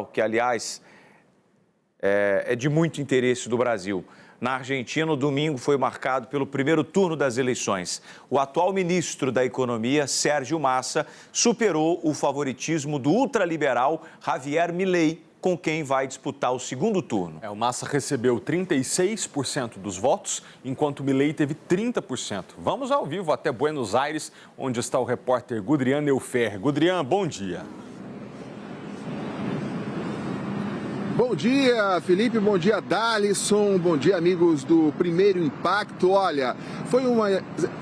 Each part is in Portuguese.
que, aliás, é de muito interesse do Brasil. Na Argentina, o domingo foi marcado pelo primeiro turno das eleições. O atual ministro da Economia, Sérgio Massa, superou o favoritismo do ultraliberal Javier Milei, com quem vai disputar o segundo turno. O Massa recebeu 36% dos votos, enquanto Milei teve 30%. Vamos ao vivo até Buenos Aires, onde está o repórter Gudrian Neufer. Gudrian, bom dia. Bom dia, Felipe, bom dia, Dalisson, bom dia, amigos do Primeiro Impacto. Olha,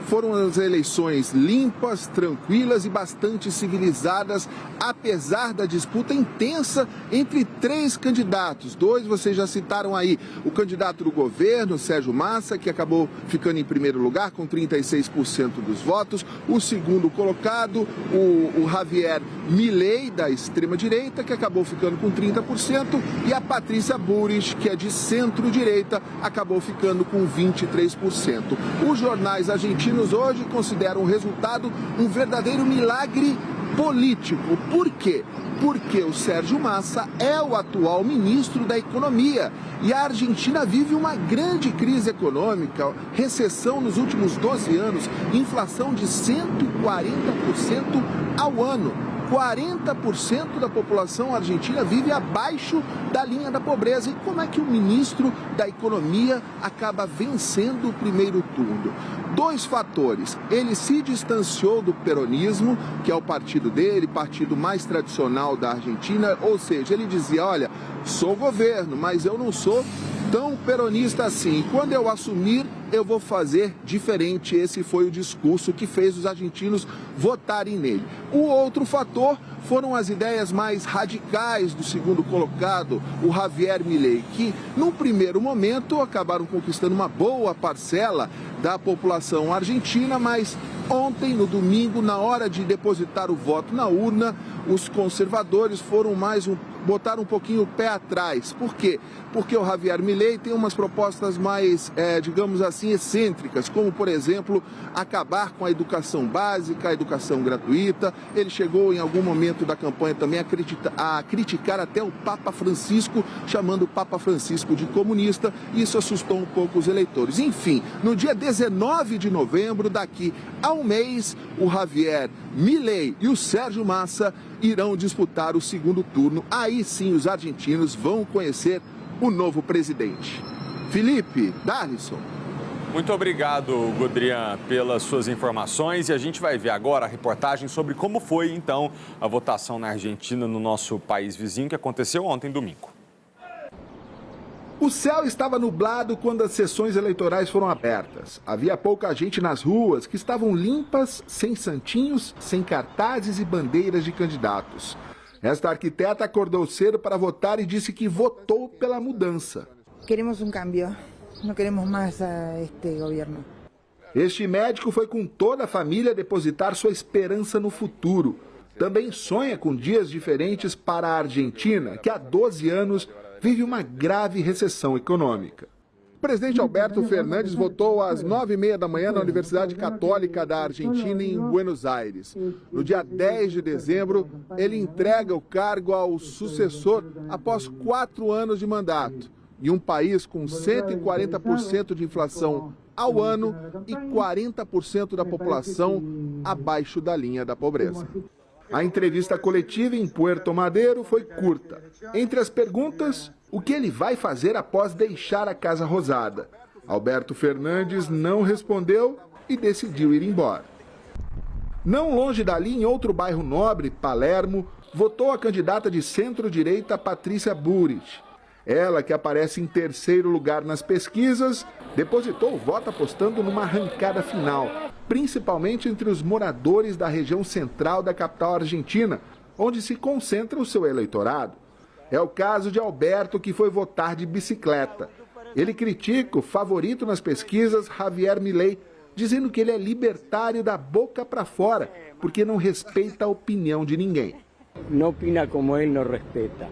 foram as eleições limpas, tranquilas e bastante civilizadas, apesar da disputa intensa entre três candidatos. Dois vocês já citaram aí, o candidato do governo, Sérgio Massa, que acabou ficando em primeiro lugar com 36% dos votos. O segundo colocado, o Javier Milei, da extrema-direita, que acabou ficando com 30%. E a Patrícia Bullrich, que é de centro-direita, acabou ficando com 23%. Os jornais argentinos hoje consideram o resultado um verdadeiro milagre político. Por quê? Porque o Sérgio Massa é o atual ministro da Economia e a Argentina vive uma grande crise econômica, recessão nos últimos 12 anos, inflação de 140% ao ano. 40% da população argentina vive abaixo da linha da pobreza. E como é que o ministro da Economia acaba vencendo o primeiro turno? Dois fatores. Ele se distanciou do peronismo, que é o partido dele, partido mais tradicional da Argentina, ou seja, ele dizia, olha, sou governo, mas eu não sou tão peronista assim. Quando eu assumir, eu vou fazer diferente. Esse foi o discurso que fez os argentinos votarem nele. O outro fator foram as ideias mais radicais do segundo colocado, o Javier Milei, que num primeiro momento acabaram conquistando uma boa parcela da população argentina, mas ontem, no domingo, na hora de depositar o voto na urna, os conservadores botaram um pouquinho o pé atrás. Por quê? Porque o Javier Milei tem umas propostas mais, digamos assim, excêntricas, como, por exemplo, acabar com a educação básica, a educação gratuita. Ele chegou, em algum momento da campanha, também a criticar até o Papa Francisco, chamando o Papa Francisco de comunista. Isso assustou um pouco os eleitores. Enfim, no dia 19 de novembro, daqui a um mês, o Javier Milei e o Sérgio Massa irão disputar o segundo turno. Aí sim os argentinos vão conhecer o novo presidente. Felipe, Dalisson. Muito obrigado, Gudrian, pelas suas informações. E a gente vai ver agora a reportagem sobre como foi, então, a votação na Argentina, no nosso país vizinho, que aconteceu ontem, domingo. O céu estava nublado quando as sessões eleitorais foram abertas. Havia pouca gente nas ruas, que estavam limpas, sem santinhos, sem cartazes e bandeiras de candidatos. Esta arquiteta acordou cedo para votar e disse que votou pela mudança. Queremos um cambio, não queremos mais este governo. Este médico foi com toda a família depositar sua esperança no futuro. Também sonha com dias diferentes para a Argentina, que há 12 anos vive uma grave recessão econômica. O presidente Alberto Fernandes votou às 9h30 da manhã na Universidade Católica da Argentina, em Buenos Aires. No dia 10 de dezembro, ele entrega o cargo ao sucessor após 4 anos de mandato. E um país com 140% de inflação ao ano e 40% da população abaixo da linha da pobreza. A entrevista coletiva em Puerto Madero foi curta. Entre as perguntas, o que ele vai fazer após deixar a Casa Rosada? Alberto Fernandes não respondeu e decidiu ir embora. Não longe dali, em outro bairro nobre, Palermo, votou a candidata de centro-direita Patrícia Bullrich. Ela, que aparece em terceiro lugar nas pesquisas, depositou o voto apostando numa arrancada final, principalmente entre os moradores da região central da capital argentina, onde se concentra o seu eleitorado. É o caso de Alberto, que foi votar de bicicleta. Ele critica o favorito nas pesquisas, Javier Milei, dizendo que ele é libertário da boca para fora, porque não respeita a opinião de ninguém. Não opina como ele não respeita.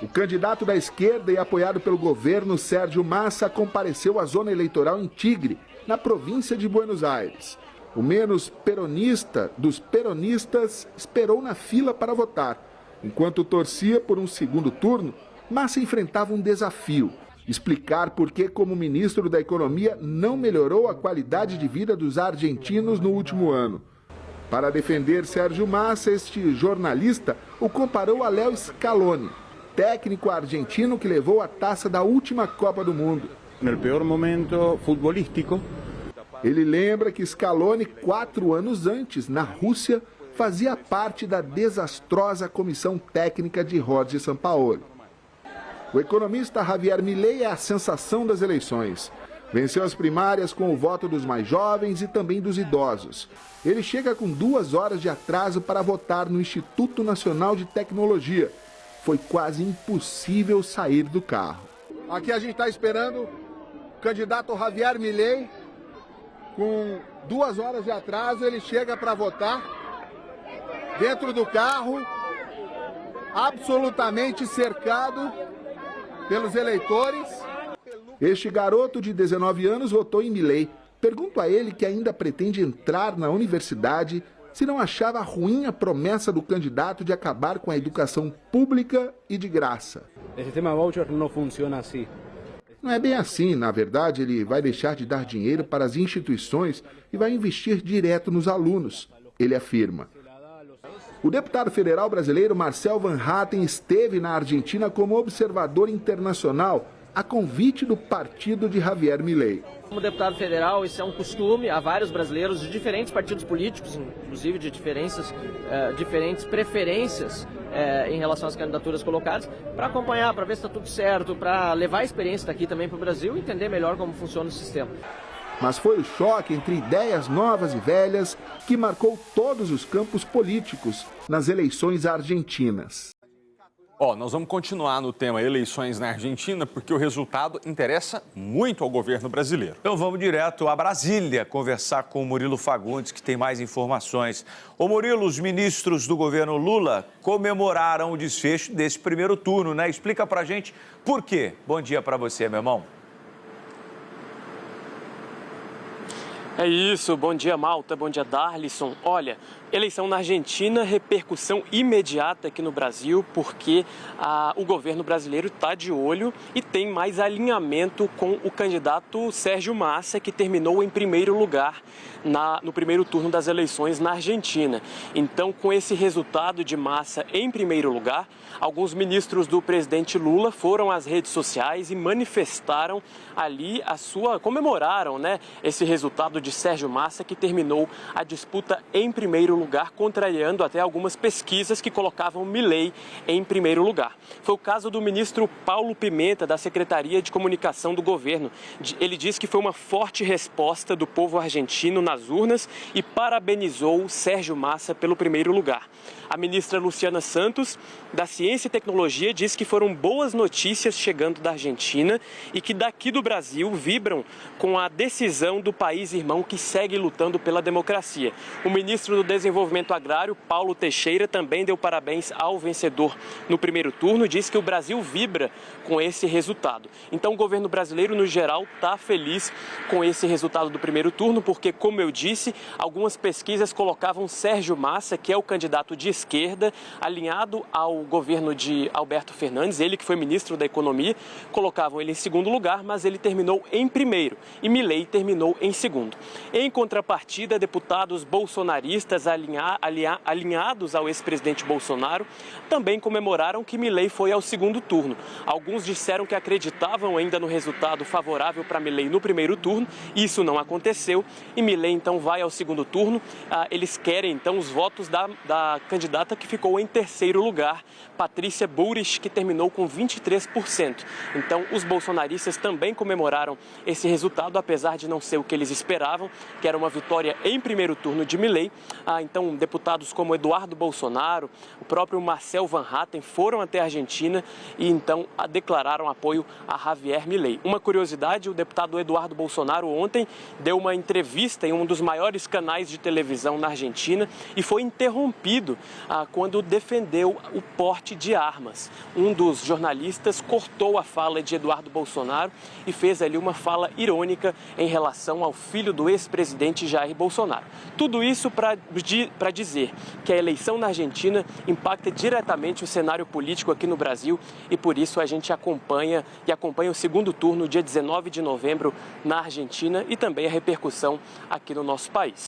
O candidato da esquerda e apoiado pelo governo, Sérgio Massa, compareceu à zona eleitoral em Tigre, na província de Buenos Aires. O menos peronista dos peronistas esperou na fila para votar. Enquanto torcia por um segundo turno, Massa enfrentava um desafio: explicar por que, como ministro da Economia, não melhorou a qualidade de vida dos argentinos no último ano. Para defender Sérgio Massa, este jornalista o comparou a Léo Scaloni, técnico argentino que levou a taça da última Copa do Mundo. No pior momento futebolístico. Ele lembra que Scaloni, 4 anos antes, na Rússia, fazia parte da desastrosa comissão técnica de Jorge Sampaoli. O economista Javier Milei é a sensação das eleições. Venceu as primárias com o voto dos mais jovens e também dos idosos. Ele chega com 2 horas de atraso para votar no Instituto Nacional de Tecnologia. Foi quase impossível sair do carro. Aqui a gente está esperando o candidato Javier Milei. Com 2 horas de atraso, ele chega para votar dentro do carro, absolutamente cercado pelos eleitores. Este garoto de 19 anos votou em Milei. Pergunto a ele, que ainda pretende entrar na universidade, se não achava ruim a promessa do candidato de acabar com a educação pública e de graça. O sistema voucher não funciona assim. Não é bem assim. Na verdade, ele vai deixar de dar dinheiro para as instituições e vai investir direto nos alunos, ele afirma. O deputado federal brasileiro Marcel Van Hatten esteve na Argentina como observador internacional a convite do partido de Javier Milei. Como deputado federal, isso é um costume. Há vários brasileiros de diferentes partidos políticos, inclusive de diferentes preferências em relação às candidaturas colocadas, para acompanhar, para ver se está tudo certo, para levar a experiência daqui também para o Brasil e entender melhor como funciona o sistema. Mas foi o choque entre ideias novas e velhas que marcou todos os campos políticos nas eleições argentinas. Nós vamos continuar no tema eleições na Argentina, porque o resultado interessa muito ao governo brasileiro. Então vamos direto a Brasília conversar com o Murilo Fagundes, que tem mais informações. Ô Murilo, os ministros do governo Lula comemoraram o desfecho desse primeiro turno, né? Explica pra gente por quê. Bom dia pra você, meu irmão. É isso, bom dia Malta, bom dia Darlison. Olha, eleição na Argentina, repercussão imediata aqui no Brasil, porque o governo brasileiro está de olho e tem mais alinhamento com o candidato Sérgio Massa, que terminou em primeiro lugar no primeiro turno das eleições na Argentina. Então, com esse resultado de Massa em primeiro lugar, alguns ministros do presidente Lula foram às redes sociais e manifestaram ali comemoraram, né, esse resultado de Sérgio Massa, que terminou a disputa em primeiro lugar, contrariando até algumas pesquisas que colocavam Milei em primeiro lugar. Foi o caso do ministro Paulo Pimenta, da Secretaria de Comunicação do governo. Ele disse que foi uma forte resposta do povo argentino nas urnas e parabenizou Sérgio Massa pelo primeiro lugar. A ministra Luciana Santos, da Ciência e Tecnologia, disse que foram boas notícias chegando da Argentina e que daqui do Brasil vibram com a decisão do país irmão que segue lutando pela democracia. O ministro do Desenvolvimento Agrário, Paulo Teixeira, também deu parabéns ao vencedor no primeiro turno e disse que o Brasil vibra com esse resultado. Então, o governo brasileiro, no geral, está feliz com esse resultado do primeiro turno, porque, como eu disse, algumas pesquisas colocavam Sérgio Massa, que é o candidato de esquerda, alinhado ao governo de Alberto Fernandes, ele que foi ministro da Economia, colocavam ele em segundo lugar, mas ele terminou em primeiro e Milei terminou em segundo. Em contrapartida, deputados bolsonaristas alinhados ao ex-presidente Bolsonaro também comemoraram que Milei foi ao segundo turno. Alguns disseram que acreditavam ainda no resultado favorável para Milei no primeiro turno, isso não aconteceu e Milei então vai ao segundo turno. Eles querem então os votos da candidata que ficou em terceiro lugar, Patrícia Bullrich, que terminou com 23%. Então, os bolsonaristas também comemoraram esse resultado, apesar de não ser o que eles esperavam, que era uma vitória em primeiro turno de Milei. Então, deputados como Eduardo Bolsonaro, o próprio Marcel Van Hatten foram até a Argentina e então declararam apoio a Javier Milei. Uma curiosidade, o deputado Eduardo Bolsonaro ontem deu uma entrevista em um dos maiores canais de televisão na Argentina e foi interrompido quando defendeu o porte de armas. Um dos jornalistas cortou a fala de Eduardo Bolsonaro e fez ali uma fala irônica em relação ao filho do ex-presidente Jair Bolsonaro. Tudo isso para dizer que a eleição na Argentina impacta diretamente o cenário político aqui no Brasil e por isso a gente acompanha o segundo turno, dia 19 de novembro, na Argentina e também a repercussão aqui no nosso país.